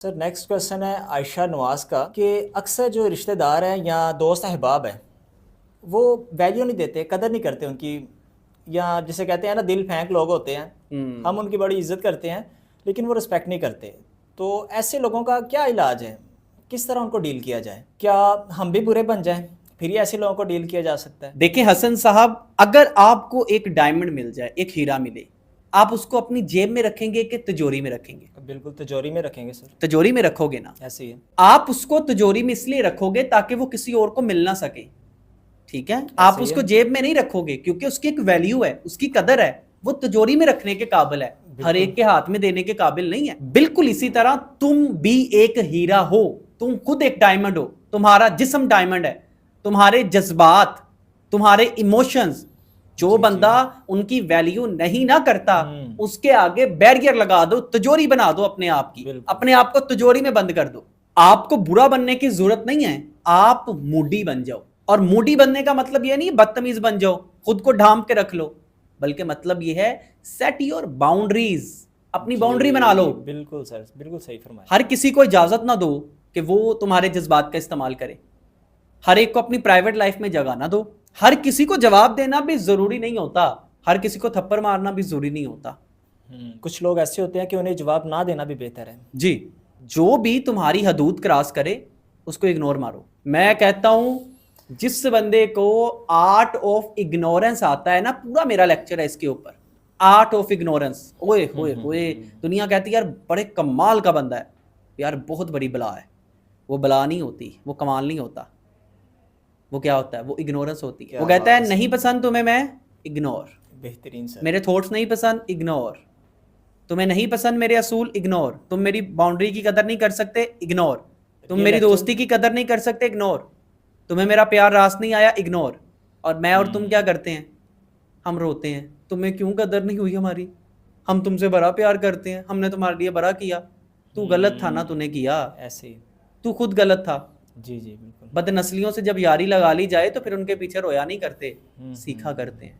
Sir next question है आयशा नवाज का कि अक्सर जो रिश्तेदार हैं या दोस्त अहबाब हैं वो वैल्यू नहीं देते, कदर नहीं करते उनकी, या जिसे कहते हैं ना दिल फेंक लोग होते हैं। हम उनकी बड़ी इज्जत करते हैं लेकिन वो रिस्पेक्ट नहीं करते। तो ऐसे लोगों का क्या इलाज है, किस तरह उनको डील किया जाए? क्या हम भी बुरे बन जाएं फिर ही ऐसे लोगों को डील किया जा सकता है? देखिए हसन साहब, अगर आपको एक डायमंड मिल जाए, एक हीरा मिले, आप उसको अपनी जेब में रखेंगे कि तिजोरी में रखेंगे? बिल्कुल तिजोरी में रखेंगे सर। तिजोरी में रखोगे ना? ऐसे ही है। आप उसको तिजोरी में इसलिए रखोगे ताकि वो किसी और को मिल ना सके, ठीक है? आप उसको जेब में नहीं रखोगे क्योंकि उसकी एक वैल्यू है, उसकी कदर है, वो तिजोरी में रखने के काबिल है, हर एक के हाथ में देने के काबिल नहीं है। बिल्कुल इसी तरह तुम भी एक हीरा हो, तुम खुद एक डायमंड हो, तुम्हारा जिस्म डायमंड है, तुम्हारे जज्बात, तुम्हारे इमोशंस, जो बंदा उनकी वैल्यू नहीं ना करता उसके आगे बैरियर लगा दो, तिजोरी बना दो अपने आप की, अपने आप को तिजोरी में बंद कर दो। आपको बुरा बनने की जरूरत नहीं है, आप मूडी बन जाओ। और मूडी बनने का मतलब यह नहीं बदतमीज बन जाओ, खुद को ढांप के रख लो, बल्कि मतलब यह है सेट योर बाउंड्रीज, अपनी बाउंड्री बना लो। बिल्कुल सर, बिल्कुल सही फरमाया। हर किसी को इजाजत ना दो कि वो तुम्हारे जज्बात का इस्तेमाल करे, हर एक को अपनी प्राइवेट लाइफ में जगह ना दो। हर किसी को जवाब देना भी जरूरी नहीं होता, हर किसी को थप्पड़ मारना भी जरूरी नहीं होता। कुछ लोग ऐसे होते हैं कि उन्हें जवाब ना देना भी बेहतर है। जी, जो भी तुम्हारी हदूद क्रॉस करे उसको इग्नोर मारो। मैं कहता हूं जिस बंदे को आर्ट ऑफ इग्नोरेंस आता है ना, पूरा मेरा लेक्चर है इसके ऊपर, आर्ट ऑफ इग्नोरेंस। ओए होए होए, दुनिया कहती है यार बड़े कमाल का बंदा है, यार बहुत बड़ी बला है। वो बला नहीं होती, वो कमाल नहीं होता, वो क्या होता है, वो इग्नोरेंस होती है। वो कहता है नहीं पसंद तुम्हें, मैं इग्नोर। बेहतरीन सर। मेरे थॉट्स नहीं पसंद, इग्नोर। तुम्हें नहीं पसंद मेरे असूल, इग्नोर। तुम मेरी बाउंड्री की कदर नहीं कर सकते, इग्नोर। तुम मेरी दोस्ती की कदर नहीं कर सकते, इग्नोर। तुम्हें मेरा प्यार रास नहीं आया, इग्नोर। और मैं और तुम क्या करते हैं, हम रोते हैं, तुम्हें क्यों कदर नहीं हुई हमारी, हम तुमसे बड़ा प्यार करते हैं, हमने तुम्हारे लिए बड़ा किया। तू गलत था ना, तूने किया ऐसे ही, तू खुद गलत था। जी जी बिल्कुल। बदनस्लियों से जब यारी लगा ली जाए तो फिर उनके पीछे रोया नहीं करते, सीखा करते हैं।